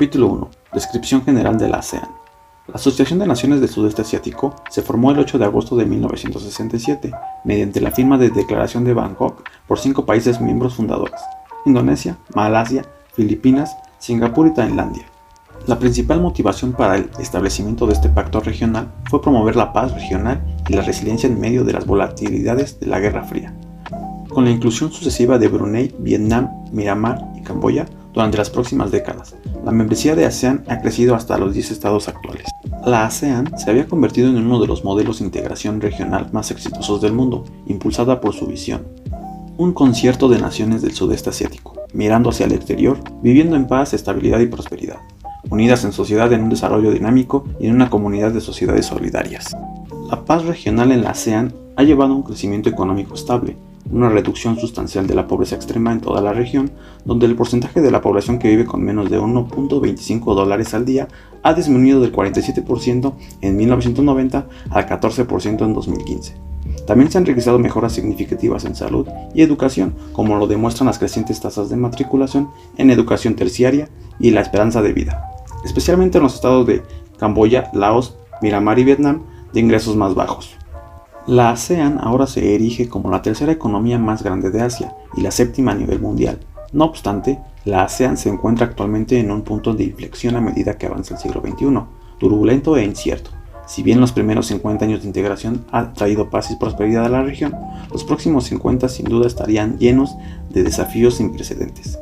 Capítulo 1. Descripción general de la ASEAN. La Asociación de Naciones del Sudeste Asiático se formó el 8 de agosto de 1967 mediante la firma de Declaración de Bangkok por 5 países miembros fundadores: Indonesia, Malasia, Filipinas, Singapur y Tailandia. La principal motivación para el establecimiento de este pacto regional fue promover la paz regional y la resiliencia en medio de las volatilidades de la Guerra Fría. Con la inclusión sucesiva de Brunei, Vietnam, Myanmar y Camboya durante las próximas décadas, la membresía de ASEAN ha crecido hasta los 10 estados actuales. La ASEAN se había convertido en uno de los modelos de integración regional más exitosos del mundo, impulsada por su visión: un concierto de naciones del sudeste asiático, mirando hacia el exterior, viviendo en paz, estabilidad y prosperidad, unidas en sociedad en un desarrollo dinámico y en una comunidad de sociedades solidarias. La paz regional en la ASEAN ha llevado a un crecimiento económico estable, una reducción sustancial de la pobreza extrema en toda la región, donde el porcentaje de la población que vive con menos de $1.25 al día ha disminuido del 47% en 1990 al 14% en 2015. También se han registrado mejoras significativas en salud y educación, como lo demuestran las crecientes tasas de matriculación en educación terciaria y la esperanza de vida, especialmente en los estados de Camboya, Laos, Myanmar y Vietnam, de ingresos más bajos. La ASEAN ahora se erige como la tercera economía más grande de Asia y la séptima a nivel mundial. No obstante, la ASEAN se encuentra actualmente en un punto de inflexión a medida que avanza el siglo XXI, turbulento e incierto. Si bien los primeros 50 años de integración han traído paz y prosperidad a la región, los próximos 50 sin duda estarían llenos de desafíos sin precedentes.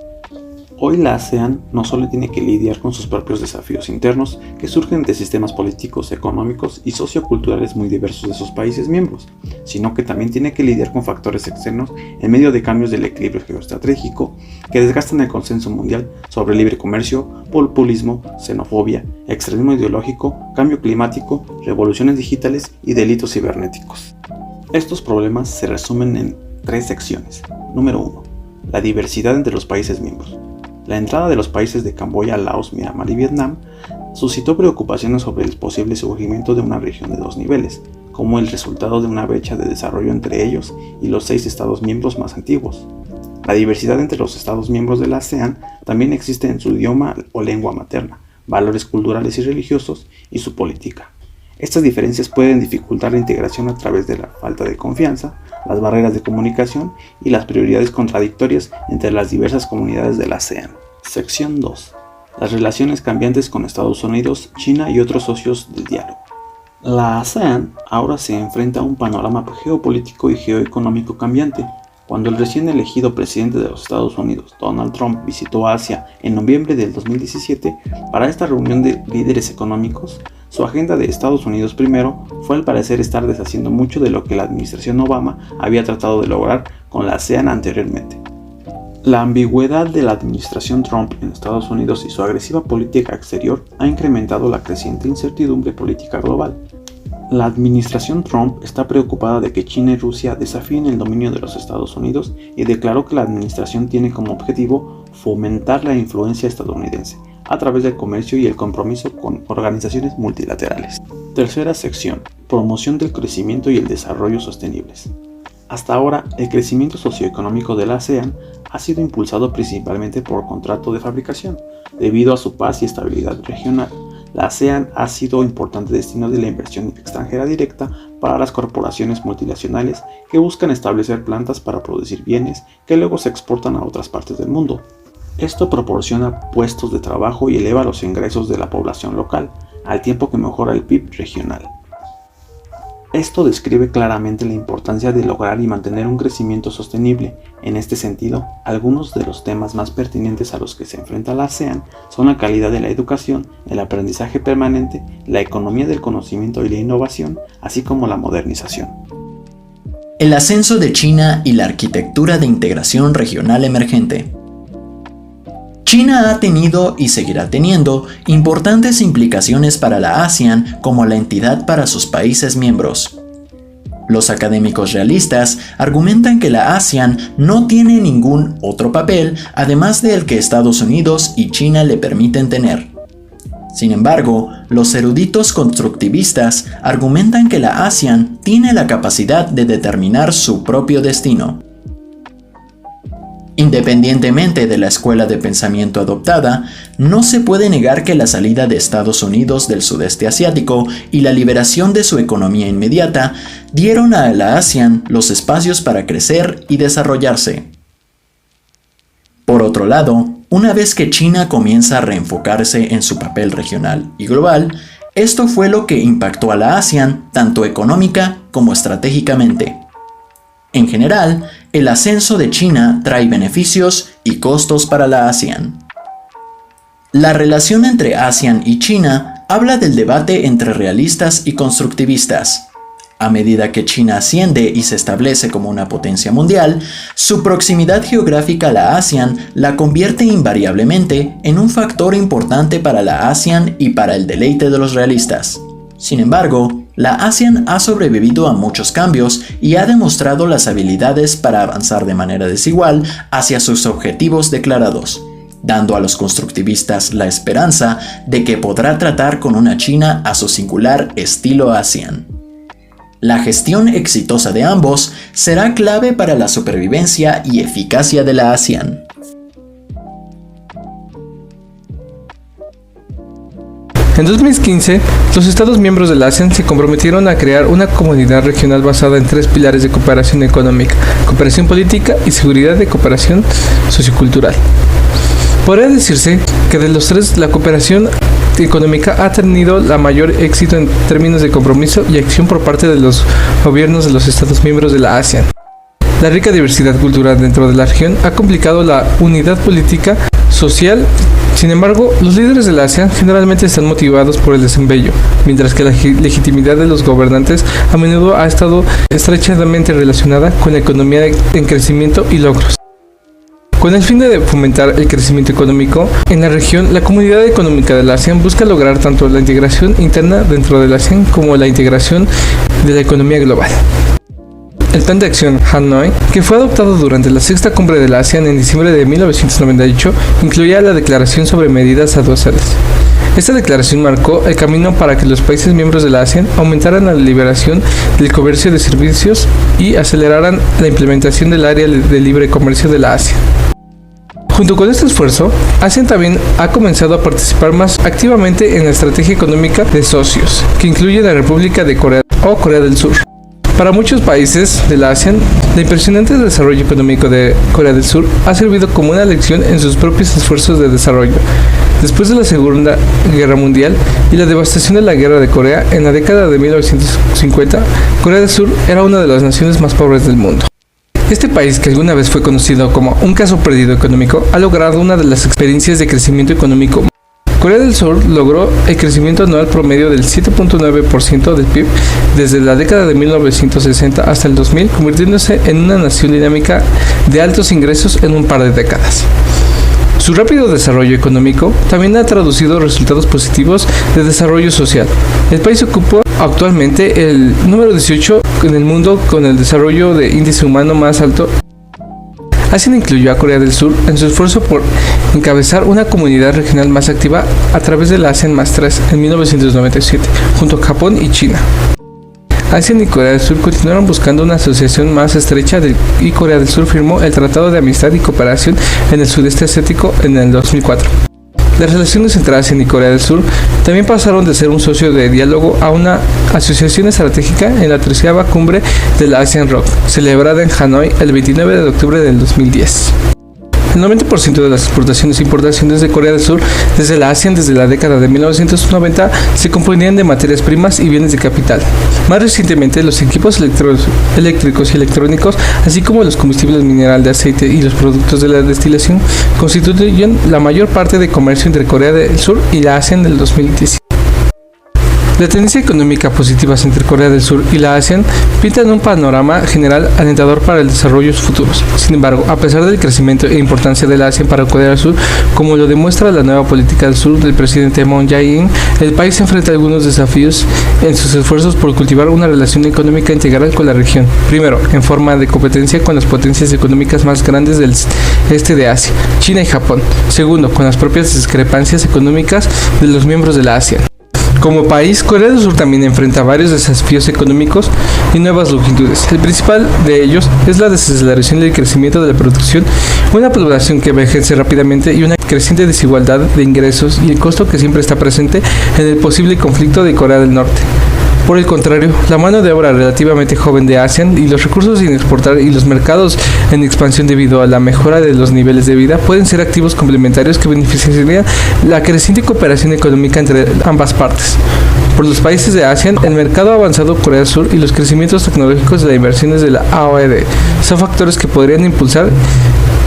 Hoy la ASEAN no solo tiene que lidiar con sus propios desafíos internos que surgen de sistemas políticos, económicos y socioculturales muy diversos de sus países miembros, sino que también tiene que lidiar con factores externos en medio de cambios del equilibrio geoestratégico que desgastan el consenso mundial sobre libre comercio, populismo, xenofobia, extremismo ideológico, cambio climático, revoluciones digitales y delitos cibernéticos. Estos problemas se resumen en 3 secciones. Número 1. La diversidad entre los países miembros. La entrada de los países de Camboya, Laos, Myanmar y Vietnam suscitó preocupaciones sobre el posible surgimiento de una región de 2 niveles, como el resultado de una brecha de desarrollo entre ellos y los 6 estados miembros más antiguos. La diversidad entre los estados miembros de la ASEAN también existe en su idioma o lengua materna, valores culturales y religiosos y su política. Estas diferencias pueden dificultar la integración a través de la falta de confianza, las barreras de comunicación y las prioridades contradictorias entre las diversas comunidades de la ASEAN. Sección 2. Las relaciones cambiantes con Estados Unidos, China y otros socios del diálogo. La ASEAN ahora se enfrenta a un panorama geopolítico y geoeconómico cambiante. Cuando el recién elegido presidente de los Estados Unidos, Donald Trump, visitó Asia en noviembre del 2017 para esta reunión de líderes económicos, su agenda de Estados Unidos primero fue al parecer estar deshaciendo mucho de lo que la administración Obama había tratado de lograr con la ASEAN anteriormente. La ambigüedad de la administración Trump en Estados Unidos y su agresiva política exterior ha incrementado la creciente incertidumbre política global. La administración Trump está preocupada de que China y Rusia desafíen el dominio de los Estados Unidos y declaró que la administración tiene como objetivo fomentar la influencia estadounidense a través del comercio y el compromiso con organizaciones multilaterales. Tercera sección. Promoción del crecimiento y el desarrollo sostenibles. Hasta ahora, el crecimiento socioeconómico de la ASEAN ha sido impulsado principalmente por contrato de fabricación, debido a su paz y estabilidad regional. La ASEAN ha sido un importante destino de la inversión extranjera directa para las corporaciones multinacionales que buscan establecer plantas para producir bienes que luego se exportan a otras partes del mundo. Esto proporciona puestos de trabajo y eleva los ingresos de la población local, al tiempo que mejora el PIB regional. Esto describe claramente la importancia de lograr y mantener un crecimiento sostenible. En este sentido, algunos de los temas más pertinentes a los que se enfrenta la ASEAN son la calidad de la educación, el aprendizaje permanente, la economía del conocimiento y la innovación, así como la modernización. El ascenso de China y la arquitectura de integración regional emergente. China ha tenido y seguirá teniendo importantes implicaciones para la ASEAN como la entidad para sus países miembros. Los académicos realistas argumentan que la ASEAN no tiene ningún otro papel además del que Estados Unidos y China le permiten tener. Sin embargo, los eruditos constructivistas argumentan que la ASEAN tiene la capacidad de determinar su propio destino. Independientemente de la escuela de pensamiento adoptada, no se puede negar que la salida de Estados Unidos del sudeste asiático y la liberación de su economía inmediata dieron a la ASEAN los espacios para crecer y desarrollarse. Por otro lado, una vez que China comienza a reenfocarse en su papel regional y global, esto fue lo que impactó a la ASEAN tanto económica como estratégicamente. En general, el ascenso de China trae beneficios y costos para la ASEAN. La relación entre ASEAN y China habla del debate entre realistas y constructivistas. A medida que China asciende y se establece como una potencia mundial, su proximidad geográfica a la ASEAN la convierte invariablemente en un factor importante para la ASEAN y para el deleite de los realistas. Sin embargo, la ASEAN ha sobrevivido a muchos cambios y ha demostrado las habilidades para avanzar de manera desigual hacia sus objetivos declarados, dando a los constructivistas la esperanza de que podrá tratar con una China a su singular estilo ASEAN. La gestión exitosa de ambos será clave para la supervivencia y eficacia de la ASEAN. En 2015, los Estados miembros de la ASEAN se comprometieron a crear una comunidad regional basada en 3 pilares de cooperación económica, cooperación política y seguridad de cooperación sociocultural. Podría decirse que de los 3, la cooperación económica ha tenido la mayor éxito en términos de compromiso y acción por parte de los gobiernos de los Estados miembros de la ASEAN. La rica diversidad cultural dentro de la región ha complicado la unidad política, social. Sin embargo, los líderes de la ASEAN generalmente están motivados por el desempeño, mientras que la legitimidad de los gobernantes a menudo ha estado estrechamente relacionada con la economía en crecimiento y logros. Con el fin de fomentar el crecimiento económico en la región, la Comunidad Económica de la ASEAN busca lograr tanto la integración interna dentro de la ASEAN como la integración de la economía global. El Plan de Acción Hanoi, que fue adoptado durante la 6ª Cumbre de la ASEAN en diciembre de 1998, incluía la Declaración sobre Medidas Aduanales. Esta declaración marcó el camino para que los países miembros de la ASEAN aumentaran la liberación del comercio de servicios y aceleraran la implementación del área de libre comercio de la ASEAN. Junto con este esfuerzo, ASEAN también ha comenzado a participar más activamente en la estrategia económica de socios, que incluye la República de Corea o Corea del Sur. Para muchos países de la ASEAN, el impresionante desarrollo económico de Corea del Sur ha servido como una lección en sus propios esfuerzos de desarrollo. Después de la Segunda Guerra Mundial y la devastación de la Guerra de Corea en la década de 1950, Corea del Sur era una de las naciones más pobres del mundo. Este país, que alguna vez fue conocido como un caso perdido económico, ha logrado una de las experiencias de crecimiento económico. Corea del Sur logró el crecimiento anual promedio del 7.9% del PIB desde la década de 1960 hasta el 2000, convirtiéndose en una nación dinámica de altos ingresos en un par de décadas. Su rápido desarrollo económico también ha traducido resultados positivos de desarrollo social. El país ocupa actualmente el número 18 en el mundo con el desarrollo de índice humano más alto. ASEAN incluyó a Corea del Sur en su esfuerzo por encabezar una comunidad regional más activa a través de la ASEAN más 3 en 1997, junto a Japón y China. ASEAN y Corea del Sur continuaron buscando una asociación más estrecha y Corea del Sur firmó el Tratado de Amistad y Cooperación en el Sudeste Asiático en el 2004. Las relaciones entre ASEAN y Corea del Sur también pasaron de ser un socio de diálogo a una asociación estratégica en la 13ª Cumbre de la ASEAN ROC, celebrada en Hanoi el 29 de octubre del 2010. El 90% de las exportaciones e importaciones de Corea del Sur desde la ASEAN desde la década de 1990 se componían de materias primas y bienes de capital. Más recientemente, los equipos eléctricos y electrónicos, así como los combustibles mineral de aceite y los productos de la destilación, constituyen la mayor parte de comercio entre Corea del Sur y la ASEAN del 2010. La tendencia económica positiva entre Corea del Sur y la ASEAN pintan un panorama general alentador para el desarrollo futuros. Sin embargo, a pesar del crecimiento e importancia de la ASEAN para Corea del Sur, como lo demuestra la nueva política del sur del presidente Moon Jae-in, el país enfrenta algunos desafíos en sus esfuerzos por cultivar una relación económica integral con la región. Primero, en forma de competencia con las potencias económicas más grandes del este de Asia, China y Japón. Segundo, con las propias discrepancias económicas de los miembros de la ASEAN. Como país, Corea del Sur también enfrenta varios desafíos económicos y nuevas longitudes. El principal de ellos es la desaceleración del crecimiento de la producción, una población que envejece rápidamente y una creciente desigualdad de ingresos y el costo que siempre está presente en el posible conflicto de Corea del Norte. Por el contrario, la mano de obra relativamente joven de ASEAN y los recursos sin exportar y los mercados en expansión debido a la mejora de los niveles de vida pueden ser activos complementarios que beneficiarían la creciente cooperación económica entre ambas partes. Por los países de ASEAN, el mercado avanzado Corea del Sur y los crecimientos tecnológicos de las inversiones de la AOED son factores que podrían impulsar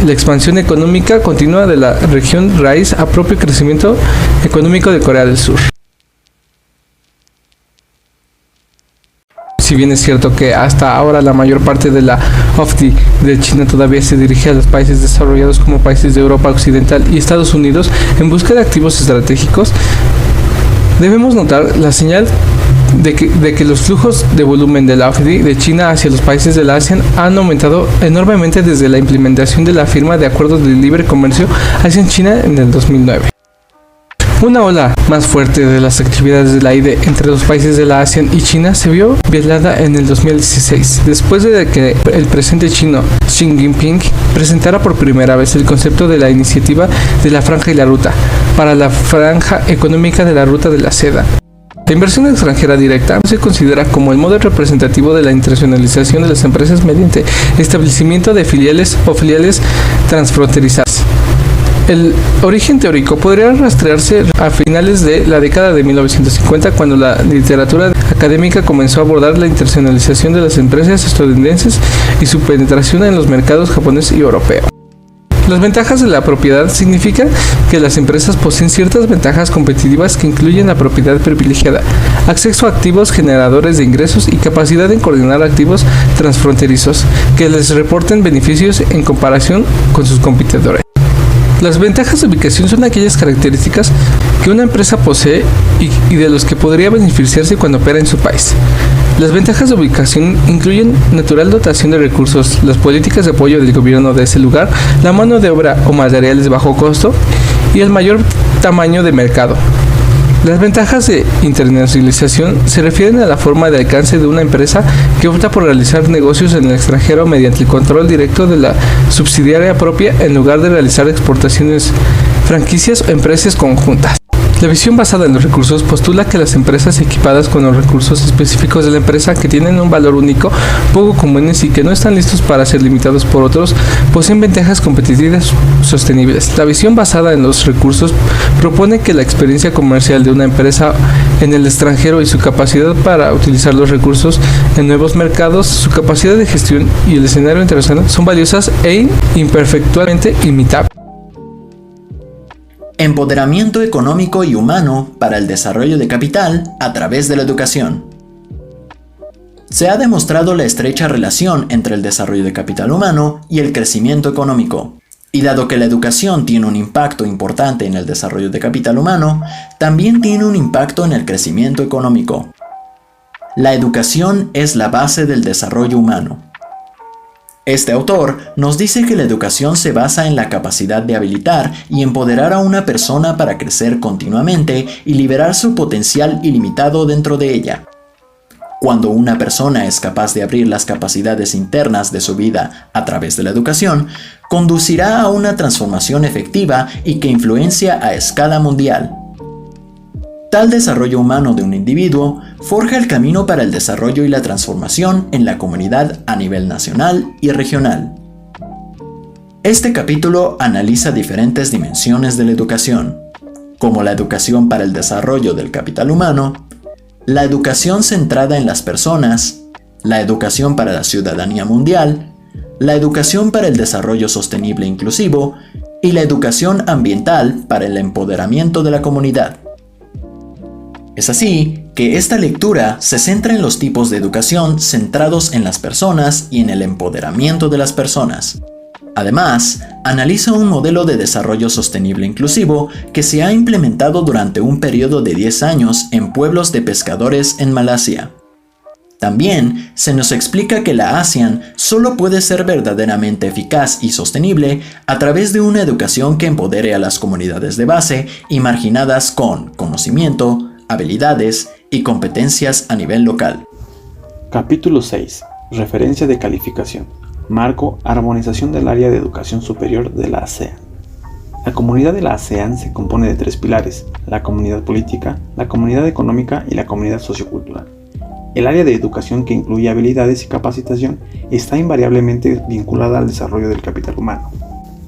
la expansión económica continua de la región raíz a propio crecimiento económico de Corea del Sur. Si bien es cierto que hasta ahora la mayor parte de la OFDI de China todavía se dirige a los países desarrollados como países de Europa Occidental y Estados Unidos en busca de activos estratégicos, debemos notar la señal de que los flujos de volumen de la OFDI de China hacia los países de la ASEAN han aumentado enormemente desde la implementación de la firma de acuerdos de libre comercio ASEAN-China en el 2009. Una ola más fuerte de las actividades de la AIDE entre los países de la ASEAN y China se vio velada en el 2016, después de que el presidente chino Xi Jinping presentara por primera vez el concepto de la iniciativa de la Franja y la Ruta, para la franja económica de la Ruta de la Seda. La inversión extranjera directa se considera como el modo representativo de la internacionalización de las empresas mediante establecimiento de filiales o filiales transfronterizas. El origen teórico podría rastrearse a finales de la década de 1950, cuando la literatura académica comenzó a abordar la internacionalización de las empresas estadounidenses y su penetración en los mercados japonés y europeo. Las ventajas de la propiedad significan que las empresas poseen ciertas ventajas competitivas que incluyen la propiedad privilegiada, acceso a activos generadores de ingresos y capacidad de coordinar activos transfronterizos que les reporten beneficios en comparación con sus competidores. Las ventajas de ubicación son aquellas características que una empresa posee y de los que podría beneficiarse cuando opera en su país. Las ventajas de ubicación incluyen natural dotación de recursos, las políticas de apoyo del gobierno de ese lugar, la mano de obra o materiales de bajo costo y el mayor tamaño de mercado. Las ventajas de internacionalización se refieren a la forma de alcance de una empresa que opta por realizar negocios en el extranjero mediante el control directo de la subsidiaria propia en lugar de realizar exportaciones, franquicias o empresas conjuntas. La visión basada en los recursos postula que las empresas equipadas con los recursos específicos de la empresa, que tienen un valor único, poco comunes y que no están listos para ser limitados por otros, poseen ventajas competitivas sostenibles. La visión basada en los recursos propone que la experiencia comercial de una empresa en el extranjero y su capacidad para utilizar los recursos en nuevos mercados, su capacidad de gestión y el escenario internacional son valiosas e imperfectamente imitables. Empoderamiento económico y humano para el desarrollo de capital a través de la educación. Se ha demostrado la estrecha relación entre el desarrollo de capital humano y el crecimiento económico. Y dado que la educación tiene un impacto importante en el desarrollo de capital humano, también tiene un impacto en el crecimiento económico. La educación es la base del desarrollo humano. Este autor nos dice que la educación se basa en la capacidad de habilitar y empoderar a una persona para crecer continuamente y liberar su potencial ilimitado dentro de ella. Cuando una persona es capaz de abrir las capacidades internas de su vida a través de la educación, conducirá a una transformación efectiva y que influencia a escala mundial. Tal desarrollo humano de un individuo forja el camino para el desarrollo y la transformación en la comunidad a nivel nacional y regional. Este capítulo analiza diferentes dimensiones de la educación, como la educación para el desarrollo del capital humano, la educación centrada en las personas, la educación para la ciudadanía mundial, la educación para el desarrollo sostenible e inclusivo y la educación ambiental para el empoderamiento de la comunidad. Es así que esta lectura se centra en los tipos de educación centrados en las personas y en el empoderamiento de las personas. Además, analiza un modelo de desarrollo sostenible inclusivo que se ha implementado durante un periodo de 10 años en pueblos de pescadores en Malasia. También se nos explica que la ASEAN solo puede ser verdaderamente eficaz y sostenible a través de una educación que empodere a las comunidades de base y marginadas con conocimiento, habilidades y competencias a nivel local. Capítulo 6. Referencia de calificación. Marco, armonización del área de educación superior de la ASEAN. La comunidad de la ASEAN se compone de 3 pilares: la comunidad política, la comunidad económica y la comunidad sociocultural. El área de educación, que incluye habilidades y capacitación, está invariablemente vinculada al desarrollo del capital humano.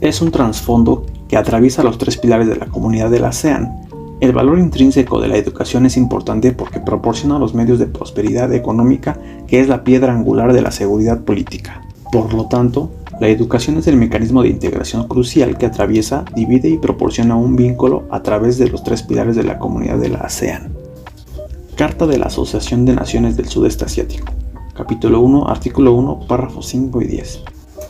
Es un trasfondo que atraviesa los 3 pilares de la comunidad de la ASEAN. El valor intrínseco de la educación es importante porque proporciona los medios de prosperidad económica, que es la piedra angular de la seguridad política. Por lo tanto, la educación es el mecanismo de integración crucial que atraviesa, divide y proporciona un vínculo a través de los 3 pilares de la comunidad de la ASEAN. Carta de la Asociación de Naciones del Sudeste Asiático. Capítulo 1, artículo 1, párrafos 5 y 10.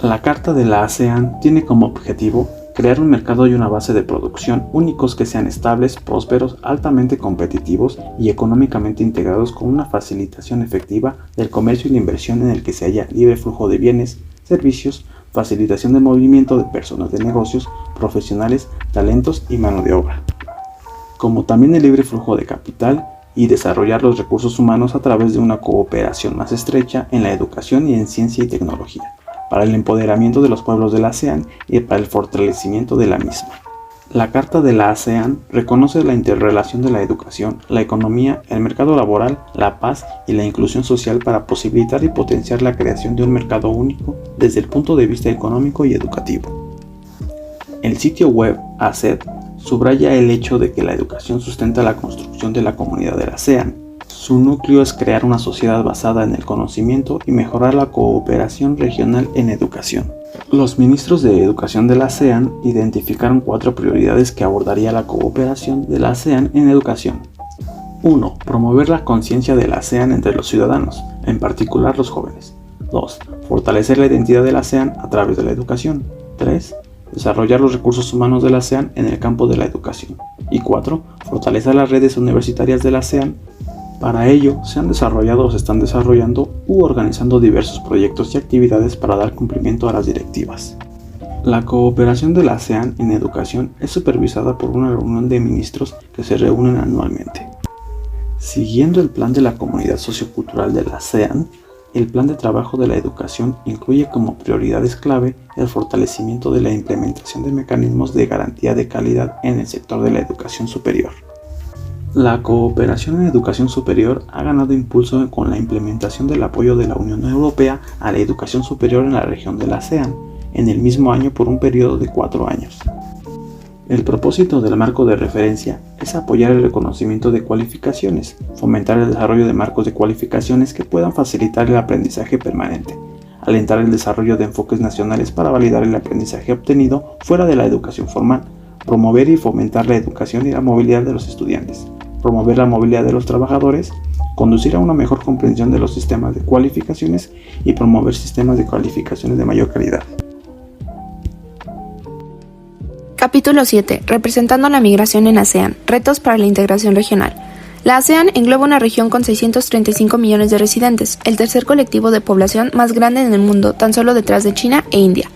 La Carta de la ASEAN tiene como objetivo crear un mercado y una base de producción únicos que sean estables, prósperos, altamente competitivos y económicamente integrados, con una facilitación efectiva del comercio y la inversión, en el que se haya libre flujo de bienes, servicios, facilitación de movimiento de personas, de negocios, profesionales, talentos y mano de obra, como también el libre flujo de capital, y desarrollar los recursos humanos a través de una cooperación más estrecha en la educación y en ciencia y tecnología, para el empoderamiento de los pueblos de la ASEAN y para el fortalecimiento de la misma. La Carta de la ASEAN reconoce la interrelación de la educación, la economía, el mercado laboral, la paz y la inclusión social para posibilitar y potenciar la creación de un mercado único desde el punto de vista económico y educativo. El sitio web ASED subraya el hecho de que la educación sustenta la construcción de la comunidad de la ASEAN. Su núcleo es crear una sociedad basada en el conocimiento y mejorar la cooperación regional en educación. Los ministros de educación de la ASEAN identificaron 4 prioridades que abordaría la cooperación de la ASEAN en educación. 1. Promover la conciencia de la ASEAN entre los ciudadanos, en particular los jóvenes. 2. Fortalecer la identidad de la ASEAN a través de la educación. 3. Desarrollar los recursos humanos de la ASEAN en el campo de la educación. Y 4. Fortalecer las redes universitarias de la ASEAN. Para ello, se han desarrollado o se están desarrollando u organizando diversos proyectos y actividades para dar cumplimiento a las directivas. La cooperación de la ASEAN en educación es supervisada por una reunión de ministros que se reúnen anualmente. Siguiendo el plan de la comunidad sociocultural de la ASEAN, el plan de trabajo de la educación incluye como prioridades clave el fortalecimiento de la implementación de mecanismos de garantía de calidad en el sector de la educación superior. La cooperación en educación superior ha ganado impulso con la implementación del apoyo de la Unión Europea a la educación superior en la región de la ASEAN, en el mismo año por un periodo de 4 años. El propósito del marco de referencia es apoyar el reconocimiento de cualificaciones, fomentar el desarrollo de marcos de cualificaciones que puedan facilitar el aprendizaje permanente, alentar el desarrollo de enfoques nacionales para validar el aprendizaje obtenido fuera de la educación formal, promover y fomentar la educación y la movilidad de los estudiantes, promover la movilidad de los trabajadores, conducir a una mejor comprensión de los sistemas de cualificaciones y promover sistemas de cualificaciones de mayor calidad. Capítulo 7. Representando la migración en ASEAN. Retos para la integración regional. La ASEAN engloba una región con 635 millones de residentes, el tercer colectivo de población más grande en el mundo, tan solo detrás de China e India.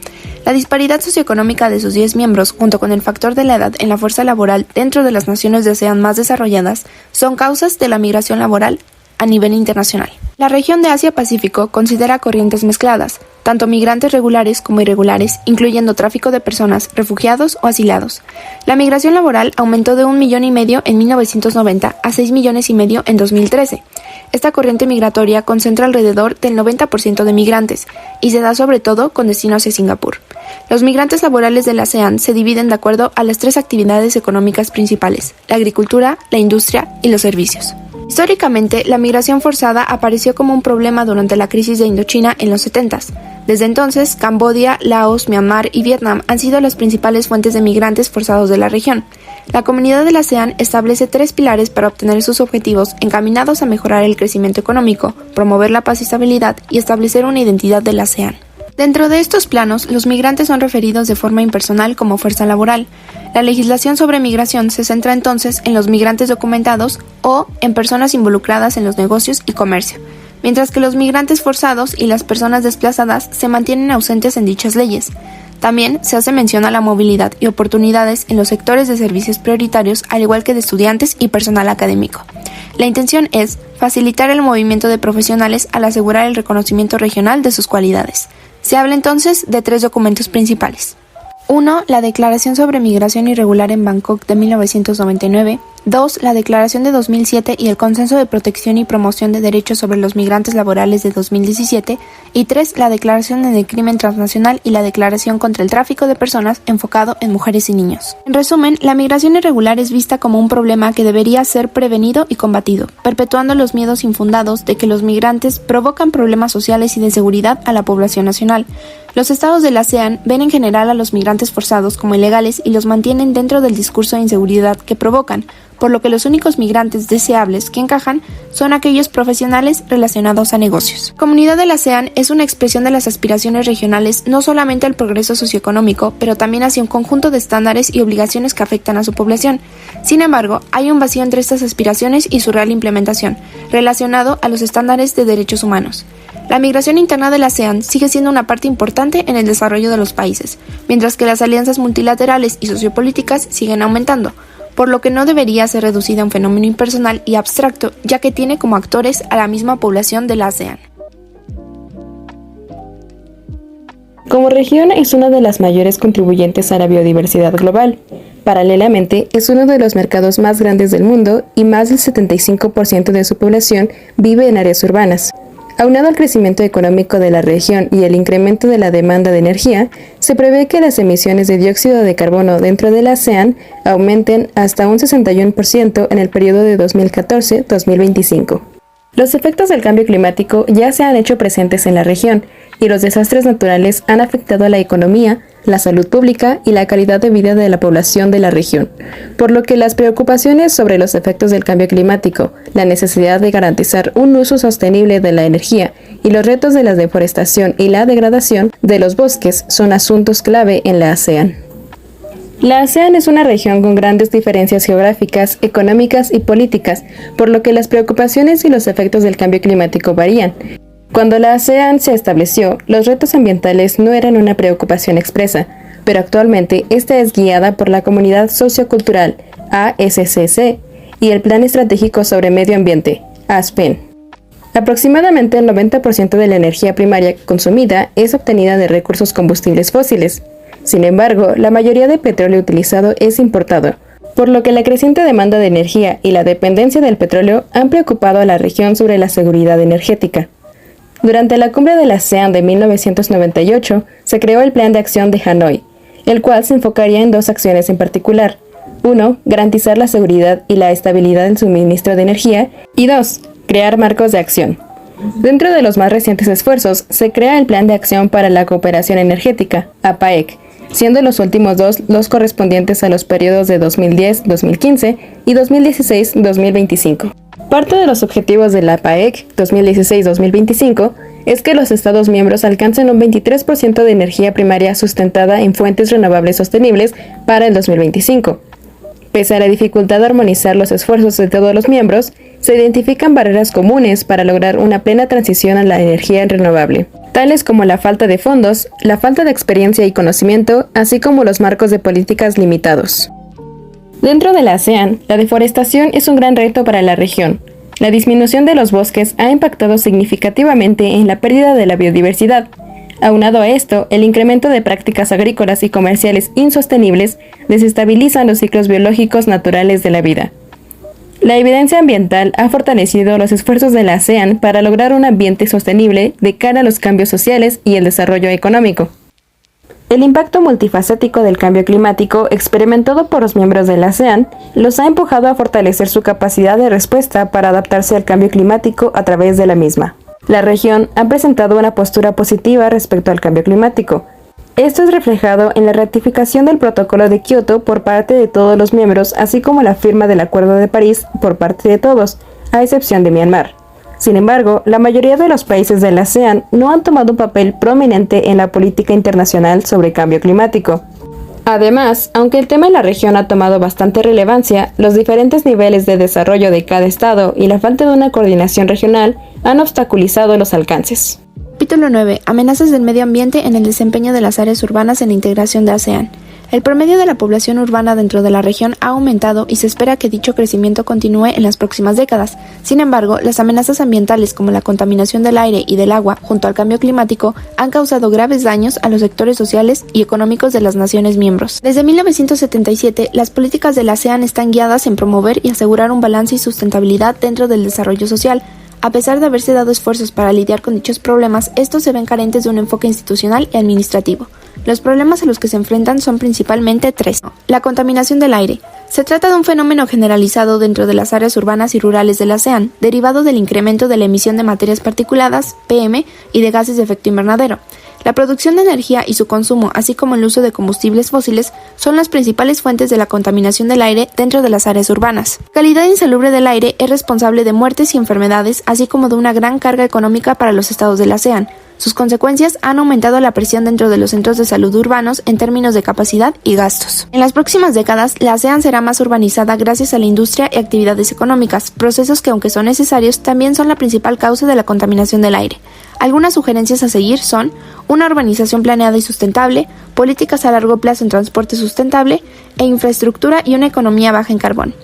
La disparidad socioeconómica de sus 10 miembros, junto con el factor de la edad en la fuerza laboral dentro de las naciones de ASEAN más desarrolladas, son causas de la migración laboral a nivel internacional. La región de Asia-Pacífico considera corrientes mezcladas, tanto migrantes regulares como irregulares, incluyendo tráfico de personas, refugiados o asilados. La migración laboral aumentó de 1,5 millones en 1990 a 6,5 millones en 2013. Esta corriente migratoria concentra alrededor del 90% de migrantes y se da sobre todo con destino hacia Singapur. Los migrantes laborales de la ASEAN se dividen de acuerdo a las 3 actividades económicas principales: la agricultura, la industria y los servicios. Históricamente, la migración forzada apareció como un problema durante la crisis de Indochina en los 70s. Desde entonces, Camboya, Laos, Myanmar y Vietnam han sido las principales fuentes de migrantes forzados de la región. La comunidad de la ASEAN establece 3 pilares para obtener sus objetivos encaminados a mejorar el crecimiento económico, promover la paz y estabilidad y establecer una identidad de la ASEAN. Dentro de estos planos, los migrantes son referidos de forma impersonal como fuerza laboral. La legislación sobre migración se centra entonces en los migrantes documentados o en personas involucradas en los negocios y comercio, mientras que los migrantes forzados y las personas desplazadas se mantienen ausentes en dichas leyes. También se hace mención a la movilidad y oportunidades en los sectores de servicios prioritarios, al igual que de estudiantes y personal académico. La intención es facilitar el movimiento de profesionales al asegurar el reconocimiento regional de sus cualidades. Se habla entonces de 3 documentos principales. 1. La Declaración sobre Migración Irregular en Bangkok de 1999. 2. La Declaración de 2007 y el Consenso de Protección y Promoción de Derechos sobre los Migrantes Laborales de 2017. Y 3. La Declaración del Crimen Transnacional y la Declaración contra el Tráfico de Personas enfocado en mujeres y niños. En resumen, la migración irregular es vista como un problema que debería ser prevenido y combatido, perpetuando los miedos infundados de que los migrantes provocan problemas sociales y de seguridad a la población nacional. Los estados de la ASEAN ven en general a los migrantes forzados como ilegales y los mantienen dentro del discurso de inseguridad que provocan, por lo que los únicos migrantes deseables que encajan son aquellos profesionales relacionados a negocios. La comunidad de la ASEAN es una expresión de las aspiraciones regionales no solamente al progreso socioeconómico, pero también hacia un conjunto de estándares y obligaciones que afectan a su población. Sin embargo, hay un vacío entre estas aspiraciones y su real implementación, relacionado a los estándares de derechos humanos. La migración interna de la ASEAN sigue siendo una parte importante en el desarrollo de los países, mientras que las alianzas multilaterales y sociopolíticas siguen aumentando, por lo que no debería ser reducida a un fenómeno impersonal y abstracto, ya que tiene como actores a la misma población de la ASEAN. Como región es una de las mayores contribuyentes a la biodiversidad global. Paralelamente, es uno de los mercados más grandes del mundo y más del 75% de su población vive en áreas urbanas. Aunado al crecimiento económico de la región y el incremento de la demanda de energía, se prevé que las emisiones de dióxido de carbono dentro de la ASEAN aumenten hasta un 61% en el periodo de 2014-2025. Los efectos del cambio climático ya se han hecho presentes en la región, y los desastres naturales han afectado a la economía, la salud pública y la calidad de vida de la población de la región, por lo que las preocupaciones sobre los efectos del cambio climático, la necesidad de garantizar un uso sostenible de la energía y los retos de la deforestación y la degradación de los bosques son asuntos clave en la ASEAN. La ASEAN es una región con grandes diferencias geográficas, económicas y políticas, por lo que las preocupaciones y los efectos del cambio climático varían. Cuando la ASEAN se estableció, los retos ambientales no eran una preocupación expresa, pero actualmente esta es guiada por la Comunidad Sociocultural, ASCC, y el Plan Estratégico sobre Medio Ambiente, ASPEN. Aproximadamente el 90% de la energía primaria consumida es obtenida de recursos combustibles fósiles. Sin embargo, la mayoría de petróleo utilizado es importado, por lo que la creciente demanda de energía y la dependencia del petróleo han preocupado a la región sobre la seguridad energética. Durante la cumbre de la ASEAN de 1998, se creó el Plan de Acción de Hanoi, el cual se enfocaría en 2 acciones en particular. 1. Garantizar la seguridad y la estabilidad del suministro de energía, y 2. Crear marcos de acción. Dentro de los más recientes esfuerzos, se crea el Plan de Acción para la Cooperación Energética, APAEC, siendo los últimos 2 los correspondientes a los periodos de 2010-2015 y 2016-2025. Parte de los objetivos de la APAEC 2016-2025 es que los Estados miembros alcancen un 23% de energía primaria sustentada en fuentes renovables sostenibles para el 2025. Pese a la dificultad de armonizar los esfuerzos de todos los miembros, se identifican barreras comunes para lograr una plena transición a la energía renovable, tales como la falta de fondos, la falta de experiencia y conocimiento, así como los marcos de políticas limitados. Dentro de la ASEAN, la deforestación es un gran reto para la región. La disminución de los bosques ha impactado significativamente en la pérdida de la biodiversidad. Aunado a esto, el incremento de prácticas agrícolas y comerciales insostenibles desestabilizan los ciclos biológicos naturales de la vida. La evidencia ambiental ha fortalecido los esfuerzos de la ASEAN para lograr un ambiente sostenible de cara a los cambios sociales y el desarrollo económico. El impacto multifacético del cambio climático experimentado por los miembros de la ASEAN los ha empujado a fortalecer su capacidad de respuesta para adaptarse al cambio climático a través de la misma. La región ha presentado una postura positiva respecto al cambio climático. Esto es reflejado en la ratificación del Protocolo de Kioto por parte de todos los miembros, así como la firma del Acuerdo de París por parte de todos, a excepción de Myanmar. Sin embargo, la mayoría de los países de la ASEAN no han tomado un papel prominente en la política internacional sobre cambio climático. Además, aunque el tema en la región ha tomado bastante relevancia, los diferentes niveles de desarrollo de cada estado y la falta de una coordinación regional han obstaculizado los alcances. Capítulo 9. Amenazas del medio ambiente en el desempeño de las áreas urbanas en la integración de ASEAN. El promedio de la población urbana dentro de la región ha aumentado y se espera que dicho crecimiento continúe en las próximas décadas. Sin embargo, las amenazas ambientales como la contaminación del aire y del agua, junto al cambio climático, han causado graves daños a los sectores sociales y económicos de las naciones miembros. Desde 1977, las políticas de la ASEAN están guiadas en promover y asegurar un balance y sustentabilidad dentro del desarrollo social. A pesar de haberse dado esfuerzos para lidiar con dichos problemas, estos se ven carentes de un enfoque institucional y administrativo. Los problemas a los que se enfrentan son principalmente tres. La contaminación del aire. Se trata de un fenómeno generalizado dentro de las áreas urbanas y rurales de la ASEAN, derivado del incremento de la emisión de materias particuladas, PM, y de gases de efecto invernadero. La producción de energía y su consumo, así como el uso de combustibles fósiles, son las principales fuentes de la contaminación del aire dentro de las áreas urbanas. La calidad insalubre del aire es responsable de muertes y enfermedades, así como de una gran carga económica para los estados de la ASEAN. Sus consecuencias han aumentado la presión dentro de los centros de salud urbanos en términos de capacidad y gastos. En las próximas décadas, la ASEAN será más urbanizada gracias a la industria y actividades económicas, procesos que, aunque son necesarios, también son la principal causa de la contaminación del aire. Algunas sugerencias a seguir son una urbanización planeada y sustentable, políticas a largo plazo en transporte sustentable e infraestructura y una economía baja en carbón.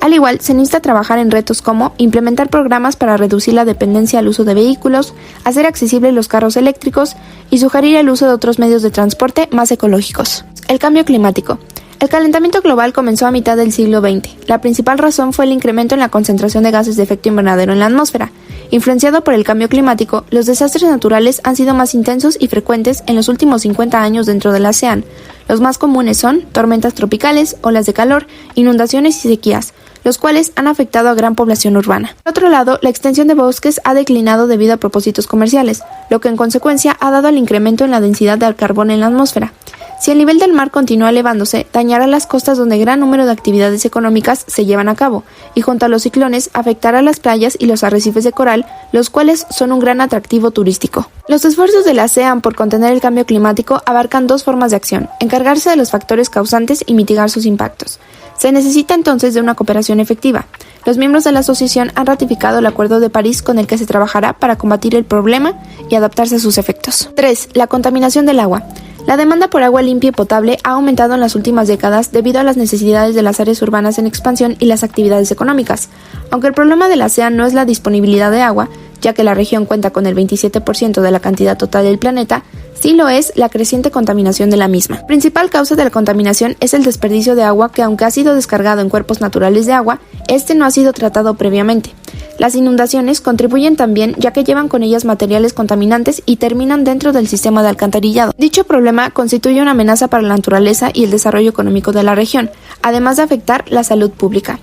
Al igual, se necesita trabajar en retos como implementar programas para reducir la dependencia al uso de vehículos, hacer accesibles los carros eléctricos y sugerir el uso de otros medios de transporte más ecológicos. El cambio climático. El calentamiento global comenzó a mitad del siglo XX. La principal razón fue el incremento en la concentración de gases de efecto invernadero en la atmósfera. Influenciado por el cambio climático, los desastres naturales han sido más intensos y frecuentes en los últimos 50 años dentro de la ASEAN. Los más comunes son tormentas tropicales, olas de calor, inundaciones y sequías, los cuales han afectado a gran población urbana. Por otro lado, la extensión de bosques ha declinado debido a propósitos comerciales, lo que en consecuencia ha dado al incremento en la densidad de carbono en la atmósfera. Si el nivel del mar continúa elevándose, dañará las costas donde gran número de actividades económicas se llevan a cabo, y junto a los ciclones afectará las playas y los arrecifes de coral, los cuales son un gran atractivo turístico. Los esfuerzos de la ASEAN por contener el cambio climático abarcan dos formas de acción: encargarse de los factores causantes y mitigar sus impactos. Se necesita entonces de una cooperación efectiva. Los miembros de la asociación han ratificado el Acuerdo de París con el que se trabajará para combatir el problema y adaptarse a sus efectos. 3. La contaminación del agua. La demanda por agua limpia y potable ha aumentado en las últimas décadas debido a las necesidades de las áreas urbanas en expansión y las actividades económicas. Aunque el problema de la ASEAN no es la disponibilidad de agua, ya que la región cuenta con el 27% de la cantidad total del planeta, sí lo es la creciente contaminación de la misma. La principal causa de la contaminación es el desperdicio de agua que, aunque ha sido descargado en cuerpos naturales de agua, este no ha sido tratado previamente. Las inundaciones contribuyen también, ya que llevan con ellas materiales contaminantes y terminan dentro del sistema de alcantarillado. Dicho problema constituye una amenaza para la naturaleza y el desarrollo económico de la región, además de afectar la salud pública.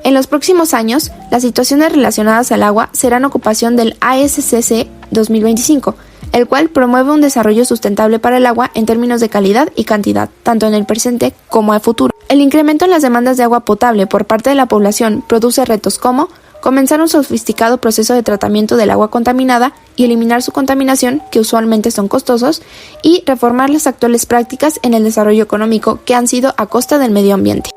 En los próximos años, las situaciones relacionadas al agua serán ocupación del ASCC 2025, el cual promueve un desarrollo sustentable para el agua en términos de calidad y cantidad, tanto en el presente como a futuro. El incremento en las demandas de agua potable por parte de la población produce retos como comenzar un sofisticado proceso de tratamiento del agua contaminada y eliminar su contaminación, que usualmente son costosos, y reformar las actuales prácticas en el desarrollo económico que han sido a costa del medio ambiente.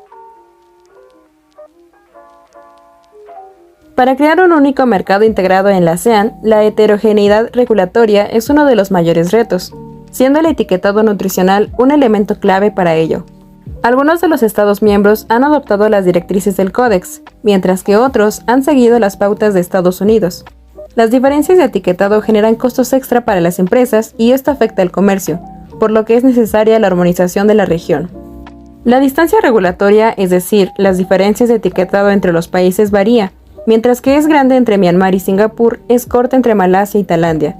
Para crear un único mercado integrado en la ASEAN, la heterogeneidad regulatoria es uno de los mayores retos, siendo el etiquetado nutricional un elemento clave para ello. Algunos de los Estados miembros han adoptado las directrices del Códex, mientras que otros han seguido las pautas de Estados Unidos. Las diferencias de etiquetado generan costos extra para las empresas y esto afecta al comercio, por lo que es necesaria la armonización de la región. La distancia regulatoria, es decir, las diferencias de etiquetado entre los países varía, mientras que es grande entre Myanmar y Singapur, es corta entre Malasia y Tailandia.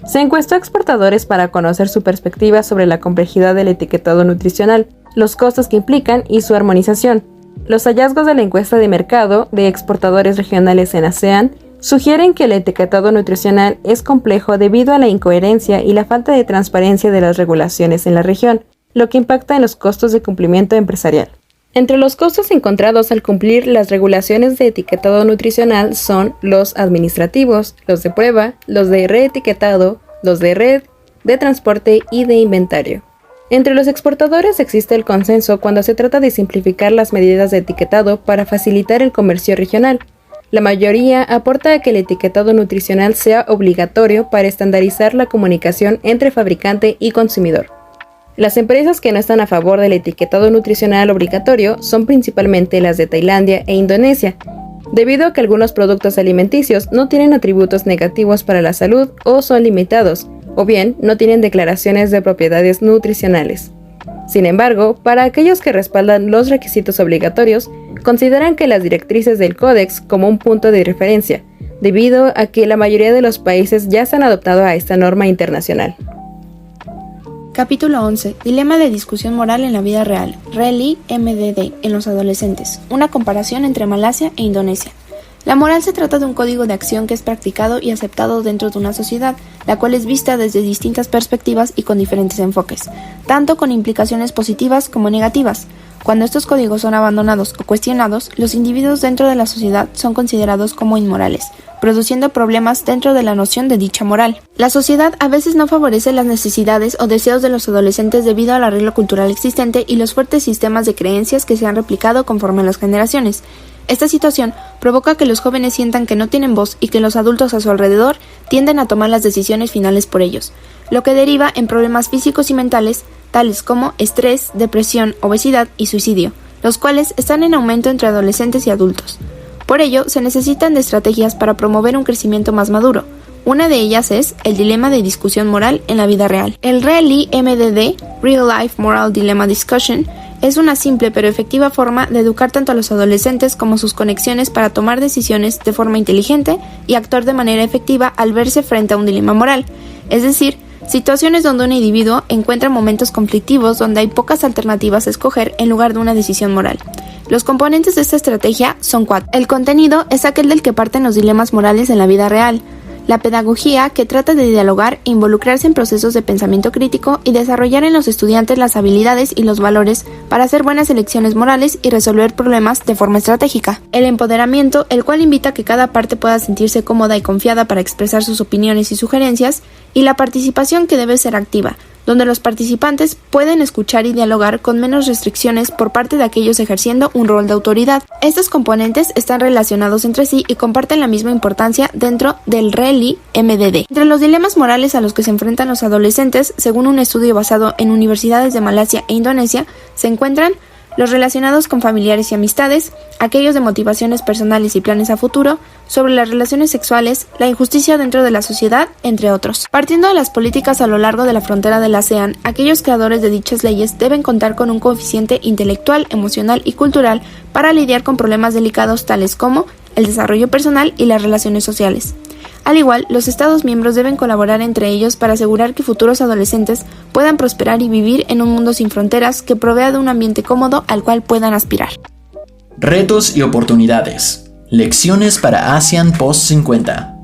Se encuestó a exportadores para conocer su perspectiva sobre la complejidad del etiquetado nutricional, los costos que implican y su armonización. Los hallazgos de la encuesta de mercado de exportadores regionales en ASEAN sugieren que el etiquetado nutricional es complejo debido a la incoherencia y la falta de transparencia de las regulaciones en la región, lo que impacta en los costos de cumplimiento empresarial. Entre los costos encontrados al cumplir las regulaciones de etiquetado nutricional son los administrativos, los de prueba, los de reetiquetado, los de red, de transporte y de inventario. Entre los exportadores existe el consenso cuando se trata de simplificar las medidas de etiquetado para facilitar el comercio regional. La mayoría aporta a que el etiquetado nutricional sea obligatorio para estandarizar la comunicación entre fabricante y consumidor. Las empresas que no están a favor del etiquetado nutricional obligatorio son principalmente las de Tailandia e Indonesia, debido a que algunos productos alimenticios no tienen atributos negativos para la salud o son limitados, o bien no tienen declaraciones de propiedades nutricionales. Sin embargo, para aquellos que respaldan los requisitos obligatorios, consideran que las directrices del Códex como un punto de referencia, debido a que la mayoría de los países ya se han adoptado a esta norma internacional. Capítulo 11. Dilema de discusión moral en la vida real. RELI MDD en los adolescentes. Una comparación entre Malasia e Indonesia. La moral se trata de un código de acción que es practicado y aceptado dentro de una sociedad, la cual es vista desde distintas perspectivas y con diferentes enfoques, tanto con implicaciones positivas como negativas. Cuando estos códigos son abandonados o cuestionados, los individuos dentro de la sociedad son considerados como inmorales, produciendo problemas dentro de la noción de dicha moral. La sociedad a veces no favorece las necesidades o deseos de los adolescentes debido al arreglo cultural existente y los fuertes sistemas de creencias que se han replicado conforme a las generaciones. Esta situación provoca que los jóvenes sientan que no tienen voz y que los adultos a su alrededor tienden a tomar las decisiones finales por ellos, lo que deriva en problemas físicos y mentales, tales como estrés, depresión, obesidad y suicidio, los cuales están en aumento entre adolescentes y adultos. Por ello, se necesitan de estrategias para promover un crecimiento más maduro. Una de ellas es el dilema de discusión moral en la vida real. El RELI MDD, Real Life Moral Dilemma Discussion, es una simple pero efectiva forma de educar tanto a los adolescentes como sus conexiones para tomar decisiones de forma inteligente y actuar de manera efectiva al verse frente a un dilema moral, es decir, situaciones donde un individuo encuentra momentos conflictivos donde hay pocas alternativas a escoger en lugar de una decisión moral. Los componentes de esta estrategia son 4. El contenido es aquel del que parten los dilemas morales en la vida real. La pedagogía, que trata de dialogar e involucrarse en procesos de pensamiento crítico y desarrollar en los estudiantes las habilidades y los valores para hacer buenas elecciones morales y resolver problemas de forma estratégica. El empoderamiento, el cual invita a que cada parte pueda sentirse cómoda y confiada para expresar sus opiniones y sugerencias, y la participación, que debe ser activa, donde los participantes pueden escuchar y dialogar con menos restricciones por parte de aquellos ejerciendo un rol de autoridad. Estos componentes están relacionados entre sí y comparten la misma importancia dentro del RELI MDD. Entre los dilemas morales a los que se enfrentan los adolescentes, según un estudio basado en universidades de Malasia e Indonesia, se encuentran los relacionados con familiares y amistades, aquellos de motivaciones personales y planes a futuro, sobre las relaciones sexuales, la injusticia dentro de la sociedad, entre otros. Partiendo de las políticas a lo largo de la frontera del ASEAN, aquellos creadores de dichas leyes deben contar con un coeficiente intelectual, emocional y cultural para lidiar con problemas delicados tales como el desarrollo personal y las relaciones sociales. Al igual, los Estados miembros deben colaborar entre ellos para asegurar que futuros adolescentes puedan prosperar y vivir en un mundo sin fronteras que provea de un ambiente cómodo al cual puedan aspirar. Retos y oportunidades. Lecciones para ASEAN Post-50.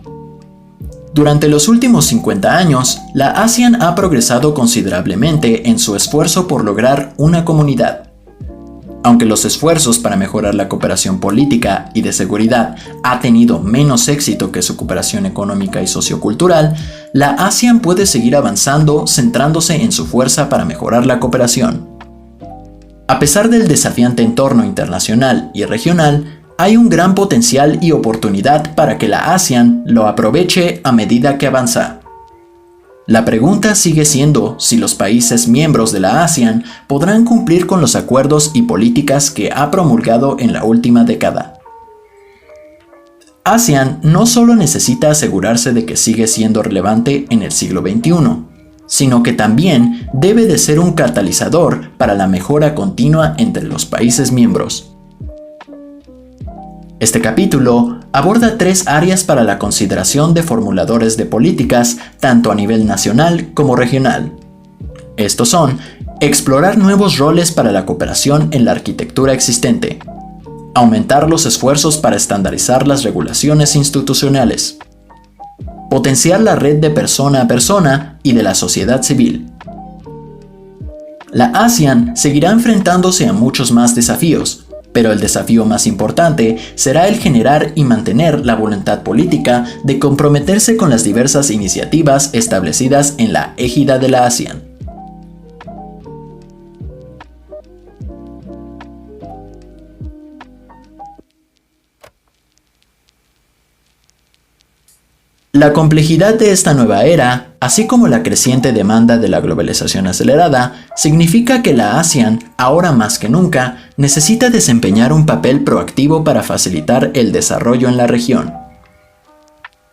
Durante los últimos 50 años, la ASEAN ha progresado considerablemente en su esfuerzo por lograr una comunidad. Aunque los esfuerzos para mejorar la cooperación política y de seguridad ha tenido menos éxito que su cooperación económica y sociocultural, la ASEAN puede seguir avanzando centrándose en su fuerza para mejorar la cooperación. A pesar del desafiante entorno internacional y regional, hay un gran potencial y oportunidad para que la ASEAN lo aproveche a medida que avanza. La pregunta sigue siendo si los países miembros de la ASEAN podrán cumplir con los acuerdos y políticas que ha promulgado en la última década. ASEAN no solo necesita asegurarse de que sigue siendo relevante en el siglo XXI, sino que también debe de ser un catalizador para la mejora continua entre los países miembros. Este capítulo aborda 3 áreas para la consideración de formuladores de políticas, tanto a nivel nacional como regional. Estos son: explorar nuevos roles para la cooperación en la arquitectura existente, aumentar los esfuerzos para estandarizar las regulaciones institucionales, potenciar la red de persona a persona y de la sociedad civil. La ASEAN seguirá enfrentándose a muchos más desafíos, pero el desafío más importante será el generar y mantener la voluntad política de comprometerse con las diversas iniciativas establecidas en la égida de la ASEAN. La complejidad de esta nueva era, así como la creciente demanda de la globalización acelerada, significa que la ASEAN, ahora más que nunca, necesita desempeñar un papel proactivo para facilitar el desarrollo en la región.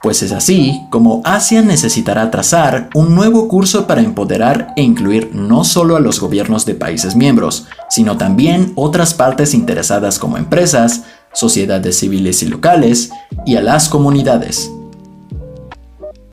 Pues es así como ASEAN necesitará trazar un nuevo curso para empoderar e incluir no solo a los gobiernos de países miembros, sino también otras partes interesadas como empresas, sociedades civiles y locales, y a las comunidades.